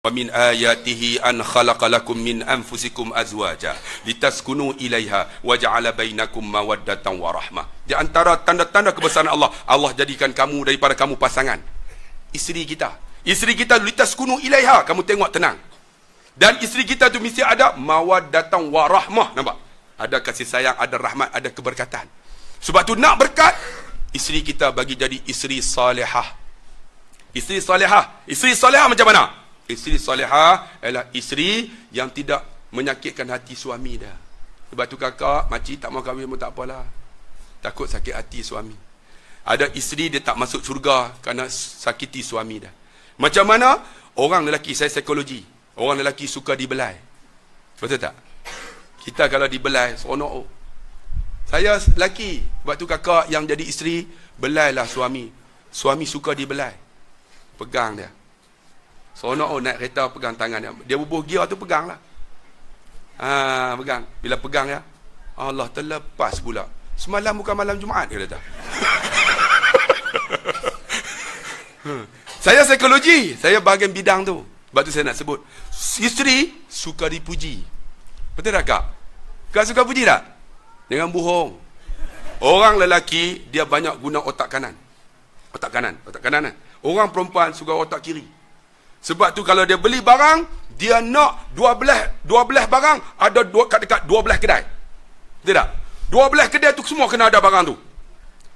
وَمِنْ آيَاتِهِ أَنْ خَلَقَ لَكُمْ مِنْ أَنْفُسِكُمْ أَزْوَاجًا لِتَسْكُنُوا إِلَيْهَا وَجَعَلَ بَيْنَكُمْ مَوَدَّةً وَرَحْمَةً. Di antara tanda-tanda kebesaran Allah, Allah jadikan kamu daripada kamu pasangan. Isteri kita litaskunu ilaiha, kamu tengok tenang. Dan isteri kita tu mesti ada mawaddatan warahmah, nampak? Ada kasih sayang, ada rahmat, ada keberkatan. Sebab tu nak berkat, isteri kita bagi jadi isteri salihah. Isteri salihah macam mana? Isteri salihah ialah isteri yang tidak menyakitkan hati suami dia. Sebab tu kakak, makcik tak mau kahwin pun tak apalah. Takut sakit hati suami. Ada isteri dia tak masuk syurga kerana sakiti suami dia. Macam mana? Orang lelaki, saya psikologi. Orang lelaki suka dibelai. Betul tak? Kita kalau dibelai, seronok. Oh. Saya lelaki. Sebab tu kakak yang jadi isteri, belailah suami. Suami suka dibelai. Pegang dia. Seronok naik kereta pegang tangan dia. Dia bubuh gear tu pegang lah. Pegang. Bila pegang ya, Allah terlepas pula. Semalam bukan malam Jumaat dia kata. Saya psikologi. Saya bahagian bidang tu. Sebab tu saya nak sebut. Isteri suka dipuji. Betul tak kak? Kak suka puji tak? Jangan bohong. Orang lelaki dia banyak guna otak kanan. Otak kanan kan? Orang perempuan suka otak kiri. Sebab tu kalau dia beli barang, dia nak 12 barang ada dekat 12 kedai. Betul tak? 12 kedai tu semua kena ada barang tu.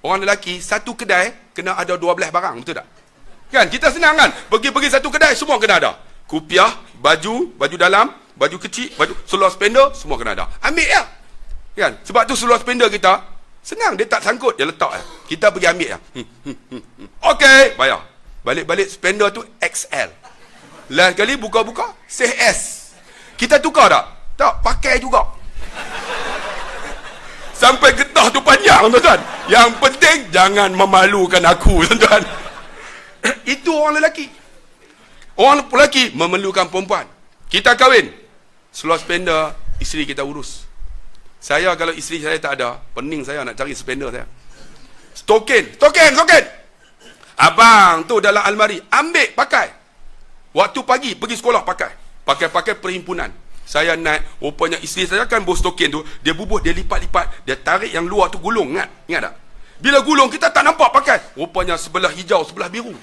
Orang lelaki satu kedai kena ada 12 barang, betul tak? Kan kita senang kan? Pergi satu kedai semua kena ada. Kupiah, baju dalam, baju kecil, baju seluar spender semua kena ada. Ambil ya. Kan? Sebab tu seluar spender kita senang, dia tak sangkut, dia letak ya. Kita pergi ambil ya. Okey, bayar. Balik-balik spender tu XL. Lain kali buka-buka CS. Kita tukar tak? Tak, pakai juga. Sampai getah tu panjang, tuan-tuan. Yang penting jangan memalukan aku, tuan-tuan. Itu orang lelaki. Orang lelaki memerlukan perempuan. Kita kahwin, seluar spender isteri kita urus. Saya kalau isteri saya tak ada, pening saya nak cari spender saya. Token. Abang tu dalam almari, ambil pakai. Waktu pagi pergi sekolah pakai perhimpunan. Saya naik, rupanya isteri saya kan bos token tu, dia bubuh, dia lipat-lipat, dia tarik yang luar tu gulung, ingat tak? Bila gulung kita tak nampak pakai, rupanya sebelah hijau, sebelah biru.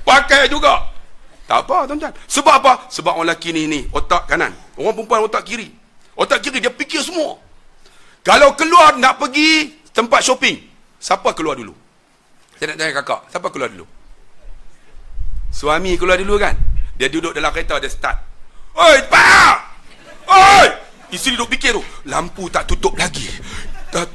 Pakai juga. Tak apa tuan-tuan. Sebab apa? Sebab orang lelaki ni otak kanan, orang perempuan otak kiri. Otak kiri dia fikir semua. Kalau keluar nak pergi tempat shopping, siapa keluar dulu? Saya nak tanya kakak, siapa keluar dulu? Suami keluar dulu kan? Dia duduk dalam kereta, dia start. Oi, pak! Oi! Isteri duduk fikir tu, lampu tak tutup lagi.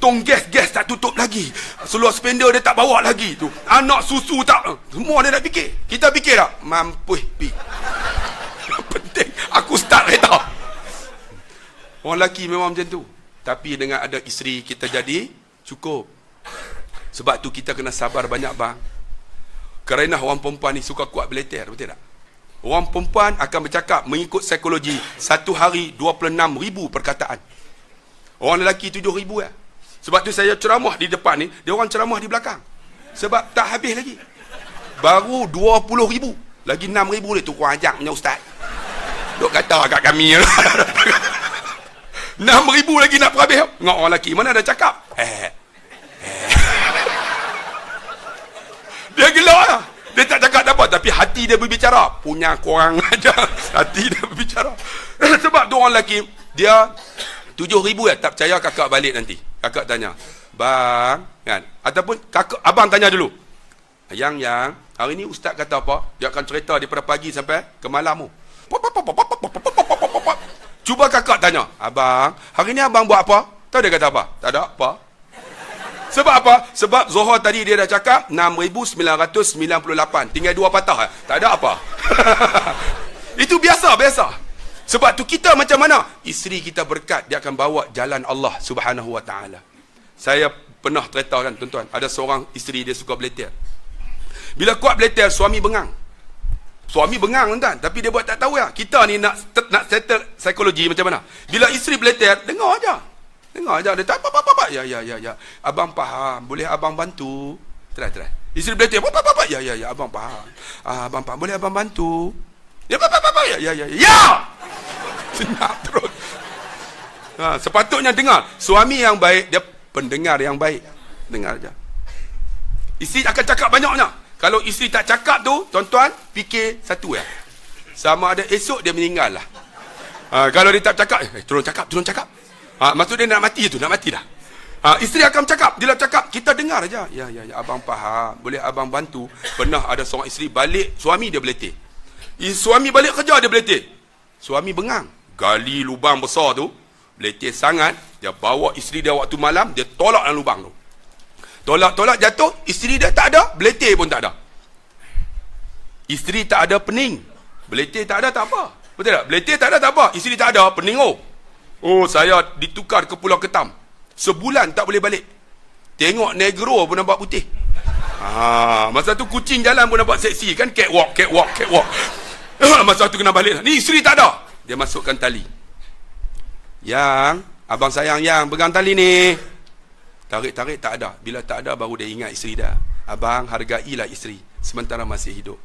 Tong gas tak tutup lagi. Seluar spender dia tak bawa lagi tu. Anak susu tak. Semua dia nak fikir. Kita fikir tak? Mampus pi. Yang penting aku start kereta. Orang lelaki memang macam tu. Tapi dengan ada isteri kita jadi cukup. Sebab tu kita kena sabar banyak bang. Kerana orang perempuan ni suka kuat beleter, betul tak? Orang perempuan akan bercakap mengikut psikologi, satu hari 26,000 perkataan. Orang lelaki 7,000 ya. Sebab tu saya ceramah di depan ni, dia orang ceramah di belakang. Sebab tak habis lagi. Baru 20,000. Lagi 6,000 ni tu kurang ajar punya ustaz. Duk kata kat kami. 6,000 lagi nak perhabis. Tengok orang lelaki mana ada cakap. Dia gelak lah. Dia tak cakap apa, tapi hati dia berbicara. Punya korang aja. Hati dia berbicara. Sebab tu orang lelaki, dia 7,000 ya. Tak percaya kakak balik nanti. Kakak tanya, bang, kan? Ataupun kakak, abang tanya dulu. Yang, hari ni ustaz kata apa? Dia akan cerita daripada pagi sampai ke malam. Cuba kakak tanya, abang, hari ni abang buat apa? Tahu dia kata apa? Tak ada apa. Sebab apa? Sebab Zohor tadi dia dah cakap 6,998. Tinggal 2 patah. Tak ada apa. Itu biasa. Sebab tu kita macam mana? Isteri kita berkat, dia akan bawa jalan Allah Subhanahu Wa Taala. Saya pernah cerita kan tuan-tuan, ada seorang isteri dia suka beleter. Bila kuat beleter, suami bengang. Suami bengang tuan-tuan, tapi dia buat tak tahu ya. Kita ni nak settle psikologi macam mana? Bila isteri beleter, dengar aja. Dia tak apa. Ya. Abang faham, boleh abang bantu. Try. Isteri beletir, apa? Ya, abang faham. Abang faham, boleh abang bantu? Ya, apa? Ya. Senyap terus. Sepatutnya dengar. Suami yang baik, dia pendengar yang baik. Dengar aja. Isteri akan cakap banyaknya. Kalau isteri tak cakap tu, tuan-tuan, fikir satu ya. Sama ada esok dia meninggal lah. Kalau dia tak cakap, tolong cakap. Maksud dia nak mati tu, nak mati dah. Isteri akan cakap, dia cakap, kita dengar aja. Ya, abang faham. Boleh abang bantu? Pernah ada seorang isteri balik, suami dia beletir. Suami balik kerja, dia beletir. Suami bengang. Gali lubang besar tu, beletir sangat, dia bawa isteri dia waktu malam, dia tolak dalam lubang tu. Tolak jatuh, isteri dia tak ada, beletir pun tak ada. Isteri tak ada pening, beletir tak ada, tak apa. Betul tak? Beletir tak ada, tak apa. Isteri tak ada, pening. Oh, saya ditukar ke Pulau Ketam. Sebulan tak boleh balik. Tengok negro pun nampak putih. Masa tu kucing jalan pun nampak seksi kan, catwalk. Masa tu kena balik. Ni isteri tak ada. Dia masukkan tali. Yang, abang sayang yang pegang tali ni. Tarik tak ada. Bila tak ada baru dia ingat isteri dah. Abang hargailah isteri sementara masih hidup.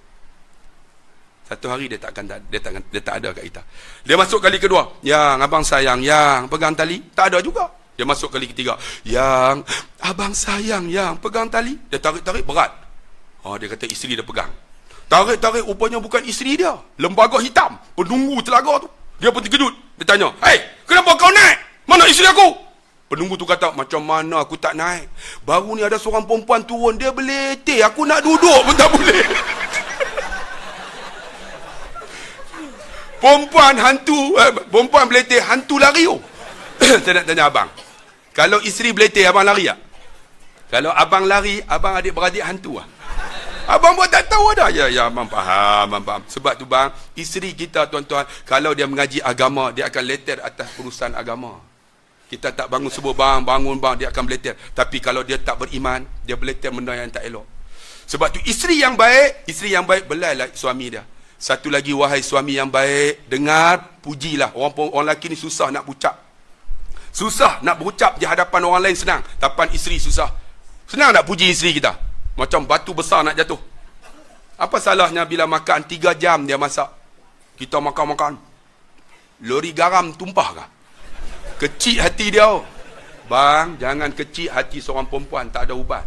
Satu hari dia tak ada kat kita. Dia masuk kali kedua. Yang, abang sayang yang pegang tali. Tak ada juga. Dia masuk kali ketiga. Yang, abang sayang yang pegang tali. Dia tarik berat. Dia kata isteri dia pegang. Tarik rupanya bukan isteri dia. Lembaga hitam, penunggu telaga tu. Dia pun terkejut. Dia tanya, "Hey, kenapa kau naik? Mana isteri aku?" Penunggu tu kata, "Macam mana aku tak naik? Baru ni ada seorang perempuan turun, dia beletir. Aku nak duduk pun tak boleh." Perempuan beletir, hantu lari. Saya nak tanya abang. Kalau isteri beletir, abang lari tak? Kalau abang lari, abang adik-beradik hantu lah. Abang buat tak tahu ada. Ya, abang faham. Sebab tu bang, isteri kita tuan-tuan, kalau dia mengaji agama, dia akan leter atas urusan agama. Kita tak bangun subuh bangun dia akan beletir. Tapi kalau dia tak beriman, dia beletir benda yang tak elok. Sebab tu isteri yang baik belailah suami dia. Satu lagi, wahai suami yang baik, dengar, pujilah. Orang lelaki ni susah nak berucap. Susah nak berucap di hadapan orang lain senang. Hadapan isteri susah. Senang nak puji isteri kita. Macam batu besar nak jatuh. Apa salahnya bila makan 3 jam dia masak? Kita makan. Lori garam tumpah kah? Kecil hati dia. Bang, jangan kecil hati seorang perempuan, tak ada ubat.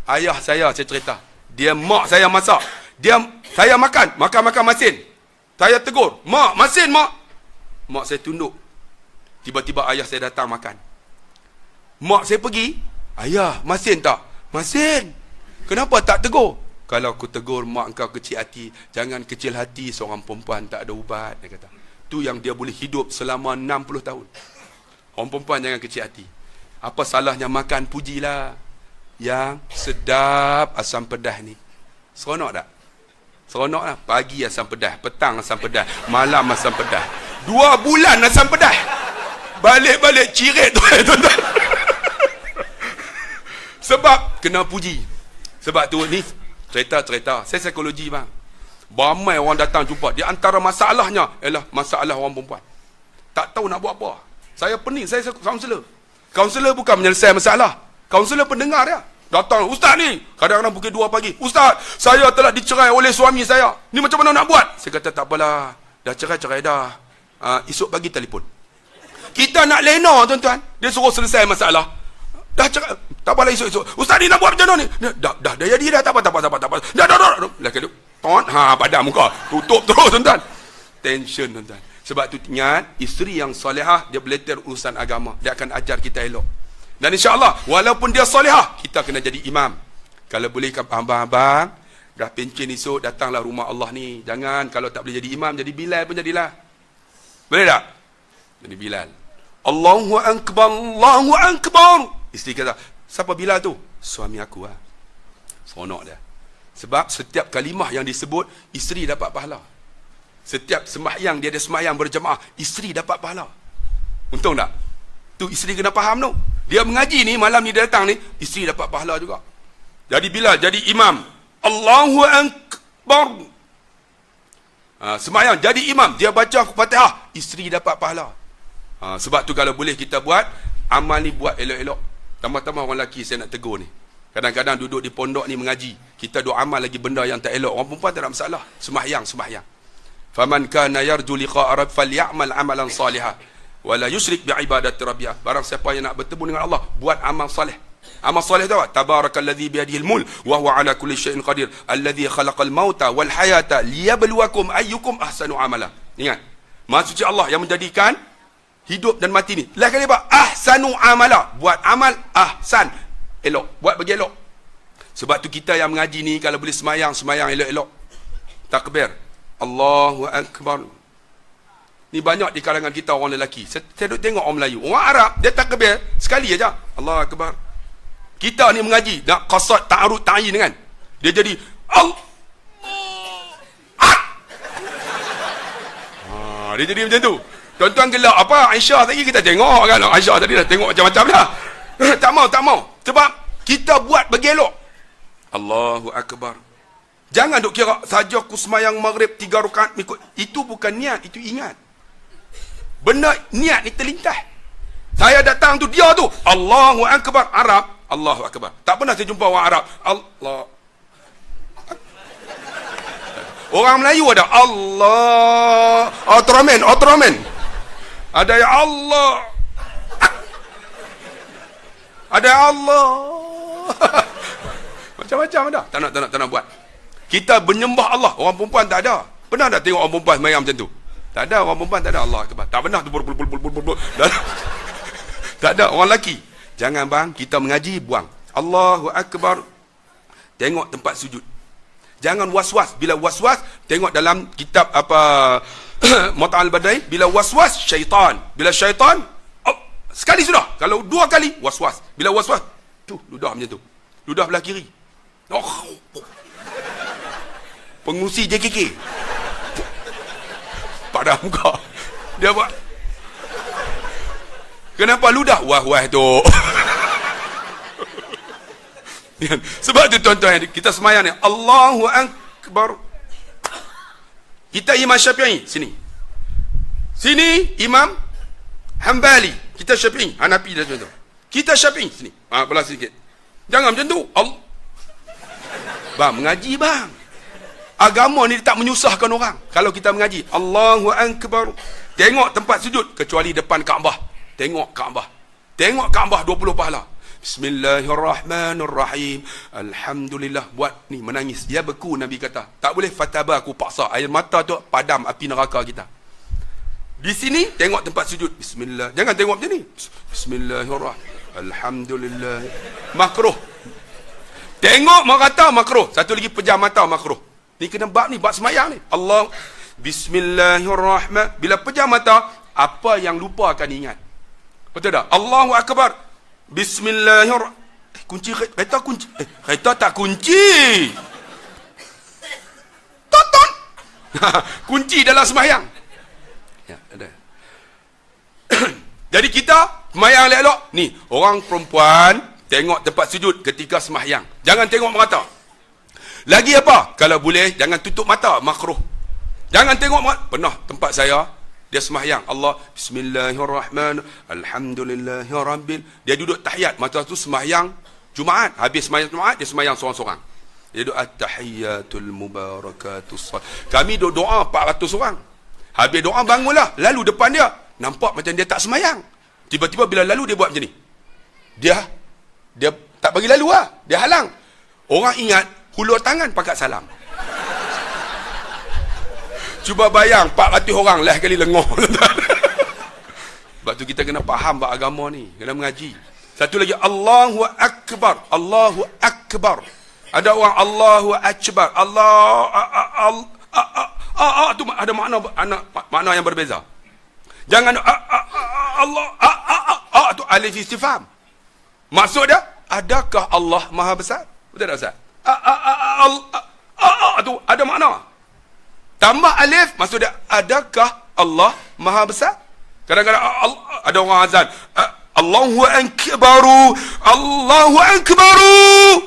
Ayah saya cerita. Mak saya masak. Saya makan masin. Saya tegur, "Mak, masin, mak." Mak saya tunduk. Tiba-tiba ayah saya datang makan. Mak saya pergi, "Ayah, masin tak?" "Masin." "Kenapa tak tegur?" "Kalau aku tegur mak engkau kecil hati, jangan kecil hati seorang perempuan tak ada ubat," dia kata. Tu yang dia boleh hidup selama 60 tahun. Orang perempuan jangan kecil hati. Apa salahnya makan, pujilah. Yang sedap asam pedas ni. Seronok tak? Seronok lah. Pagi asam pedas, petang asam pedas, malam asam pedas. 2 bulan asam pedas. Balik-balik cirit tu. Sebab kena puji. Sebab tu ni cerita. Saya psikologi bang. Ramai orang datang jumpa. Di antara masalahnya ialah masalah orang perempuan. Tak tahu nak buat apa. Saya pening. Saya kaunselor. Kaunselor bukan menyelesaikan masalah. Kaunselor pendengar dia. Datang, "Ustaz ni." Kadang-kadang pukul 2 pagi. "Ustaz, saya telah dicerai oleh suami saya. Ni macam mana nak buat?" Saya kata, "Tak apalah. Dah cerai dah. Esok pagi telefon." Kita nak lena tuan-tuan. Dia suruh selesai masalah. Dah cerai. "Tak apalah, esok. Ustaz ni nak buat macam mana ni?" Dah jadi dah. Tak apa. Dah. Lagi tu. Padam muka. Tutup terus tuan-tuan. Tension tuan-tuan. Sebab tu ingat, isteri yang solehah, dia belajar urusan agama. Dia akan ajar kita elok. Dan insya-Allah, walaupun dia solehah, kita kena jadi imam. Kalau boleh abang-abang, dah pencen esok, datanglah rumah Allah ni. Jangan, kalau tak boleh jadi imam, jadi Bilal pun jadilah. Boleh tak? Jadi Bilal. Allahu Akbar. Isteri kata, "Siapa Bilal tu?" "Suami aku lah." Seronok dia. Sebab setiap kalimah yang disebut, isteri dapat pahala. Setiap sembahyang, dia ada sembahyang berjemaah, isteri dapat pahala. Untung tak? Tu isteri kena faham tu. Dia mengaji ni, malam ni dia datang ni, isteri dapat pahala juga. Jadi Bilal, jadi imam. Allahu Akbar. Sembahyang, jadi imam. Dia baca Fatihah, isteri dapat pahala. Sebab tu kalau boleh kita buat, amal ni buat elok-elok. Tambah-tambah orang lelaki saya nak tegur ni. Kadang-kadang duduk di pondok ni mengaji, kita duk amal lagi benda yang tak elok. Orang perempuan tak ada masalah. Sembahyang. Faman kana yarju liqa'a rabb falyamal amalan salihah wala yusyrik bi ibadati rabbih. Barang siapa yang nak bertemu dengan Allah, buat amal soleh. Amal soleh tu apa? Tabarakalladzi biyadihi al-mulk wa huwa ala kulli syai'in qadir alladzi khalaqal mauta wal hayata liyabluwakum ayyukum ahsanu amala. Ingat, Maha suci Allah yang menjadikan hidup dan mati ni. Lah kali apa? Ahsanu amala. Buat amal ahsan, elok. Buat bagi elok. Sebab tu kita yang mengaji ni kalau boleh semayang elok-elok. Takbir, Allahu Akbar. Ni banyak di kalangan kita orang lelaki. Saya duk tengok orang Melayu. Orang Arab, dia takbir sekali aja. Allahu Akbar. Kita ni mengaji, nak qasad, ta'arud, ta'yin kan. Dia jadi dia jadi macam tu. Tuan-tuan gelak apa? Aisyah tadi kita tengok kan. Aisyah tadi dah tengok macam-macam dah. Tak mau. Sebab kita buat bagi elok. Allahu Akbar. Jangan duk kira saja aku semayang maghrib 3 rakaat ikut. Itu bukan niat, itu ingat. Benda niat ni terlintas. Saya datang tu dia tu Allahu Akbar. Arab, Allahu Akbar. Tak pernah saya jumpa orang Arab Allah. Orang Melayu ada Allah Ultraman. Ada ya Allah. Ada ya Allah. Macam-macam ada. Tak nak buat. Kita menyembah Allah. Orang perempuan tak ada. Pernah tak tengok orang perempuan semayang macam tu? Tak ada. Orang perempuan tak ada. Allah Akbar. Tak pernah tu. Tak ada. Orang lelaki. Jangan bang, kita mengaji, buang. Allahu Akbar. Tengok tempat sujud. Jangan was-was. Bila was-was, tengok dalam kitab apa Mut'al Badai. Bila was-was, syaitan. Bila syaitan, sekali sudah. Kalau 2 kali, was-was. Bila was-was, tu, ludah macam tu. Ludah belah kiri. Pengusi JKK. Pada muka. Dia buat. Kenapa ludah? Wah tu. Sebab tu tuan-tuan, kita semayang ni Allahu Akbar. Kita Imam Syafi'i sini Imam Hanbali, kita Syafi'i, Hanafi dah tu. Kita Syafi'i sini. Belah sikit. Jangan macam tu. Bang, mengaji bang. Agama ni tak menyusahkan orang. Kalau kita mengaji Allahu Akbar, tengok tempat sujud kecuali depan Kaabah. Tengok Kaabah 20 pahala. Bismillahirrahmanirrahim. Alhamdulillah. Buat ni menangis. Ya beku Nabi kata. Tak boleh fataba aku paksa. Air mata tu padam api neraka kita. Di sini tengok tempat sujud. Bismillah. Jangan tengok macam ni. Bismillahirrahmanirrahim. Alhamdulillah. Makruh. Tengok merata makruh. Satu lagi pejam mata makruh. Ni kena bab ni, bab semayang ni. Allah. Bismillahirrahmanirrahim. Bila pejam mata, apa yang lupa akan ingat. Betul tak? Allahu Akbar. Bismillahirrahmanirrahim. Kunci kereta kunci. Kereta tak kunci. Tonton. Kunci dalam sembahyang. Ya, ada. Jadi kita sembahyang elok. Ni, orang perempuan tengok tempat sujud ketika sembahyang. Jangan tengok merata. Lagi apa? Kalau boleh jangan tutup mata, makruh. Jangan tengok merata. Pernah tempat saya dia sembahyang Allah Bismillahirrahmanirrahim Alhamdulillahirabbil. Dia duduk tahiyat, masa tu sembahyang Jumaat. Habis sembahyang Jumaat dia sembahyang seorang-seorang. Dia duduk at-tahiyyatul mubarakatus. Kami duduk doa 400 orang. Habis doa bangunlah. Lalu depan dia nampak macam dia tak sembahyang. Tiba-tiba bila lalu dia buat macam ni. Dia tak bagi lalu lah. Dia halang. Orang ingat hulur tangan pakat salam. Cuba bayang 400 orang lah kali lengoh. Sebab tu kita kena faham bab agama ni, kena mengaji. Satu lagi Allahu Akbar. Allahu Akbar. Ada orang Allahu Akbar. Allah tu ada makna yang berbeza. Jangan Allah tu alif istifham. Maksud dia, adakah Allah Maha Besar? Betul tak Ustaz? Tu ada makna. Tambah alif, maksud dia, adakah Allah Maha Besar? Kadang-kadang ada orang azan, Allahu Akbaru, Allahu Akbaru.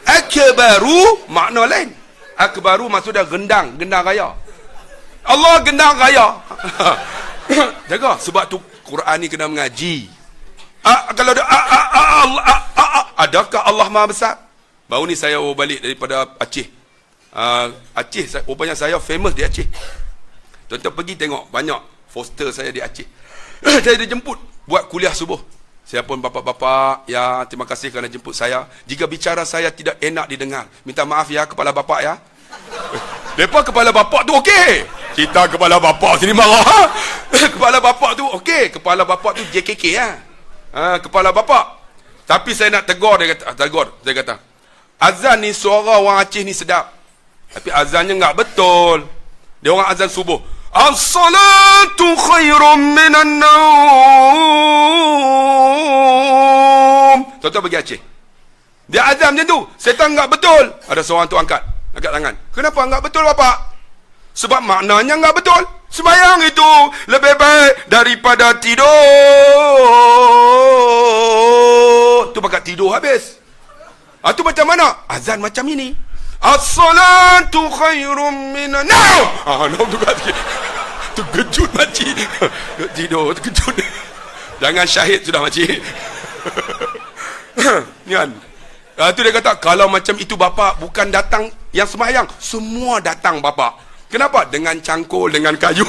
Akbaru, makna lain. Akbaru maksud dia gendang raya. Allah gendang raya. Jaga, sebab tu Quran ni kena mengaji. Kalau ada adakah Allah Maha Besar? Baru ni saya balik daripada Aceh. Aceh, rupanya saya famous di Aceh. Tuan-tuan pergi tengok, banyak foster saya di Aceh. Saya dijemput buat kuliah subuh. Saya pun bapak-bapak, ya terima kasih kerana jemput saya. Jika bicara saya tidak enak didengar, minta maaf ya kepala bapak ya. Depa kepala bapak tu okey. Kita kepala bapak sini marah. Kepala bapak tu okey, kepala bapak tu JKK ya. Kepala bapak. Tapi saya nak tegur, dia kata, saya kata, azan ni suara orang Aceh ni sedap. Tapi azannya enggak betul. Dia orang azan subuh. As-salatu khairum minan naum. Tuan-tuan pergi Aceh. Dia azan macam tu. Setan enggak betul. Ada seorang tu angkat tangan. Kenapa enggak betul bapak? Sebab maknanya enggak betul. Sembahyang itu lebih baik daripada tidur. Tu pakat tidur habis. Tu macam mana? Azan macam ini. As-salatu khairum minan naum. Naum tu kat sikit. Terkejut makcik. Tidur, terkejut. Jangan syahid sudah makcik. Ni kan. Tu dia kata, kalau macam itu bapak bukan datang yang sembahyang, semua datang bapak. Kenapa? Dengan cangkul, dengan kayu.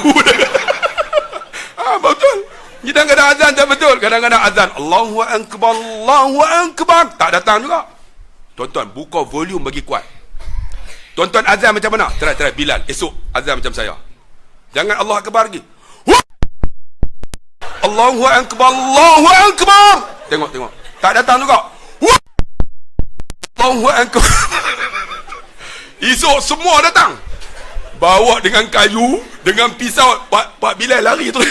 Betul. Kadang-kadang azan tak betul. Kadang-kadang azan Allahu Akbar, Allahu Akbar, tak datang juga. Tuan-tuan, buka volume bagi kuat. Tuan-tuan azan macam mana? Try Bilal, esok azan macam saya. Jangan Allah Akbar lagi. Allahu Akbar, Allahu Akbar. Tengok. Tak datang juga. Allahu Akbar. Esok semua datang. Bawa dengan kayu, dengan pisau. Pak Bilal lari tu.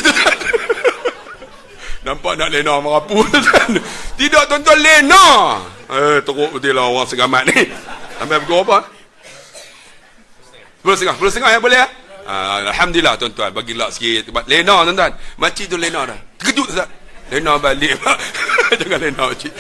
Nampak nak lena merapu. Tidak tuan-tuan, lena. Teruk betul lah orang segamat ni. Sampai pukul apa? 10.30 ya boleh ya? Alhamdulillah tuan-tuan, bagi lak sikit. Lena tuan-tuan. Makcik tu lena dah. Terkejut Ustaz. Lena balik. Jangan lena makcik.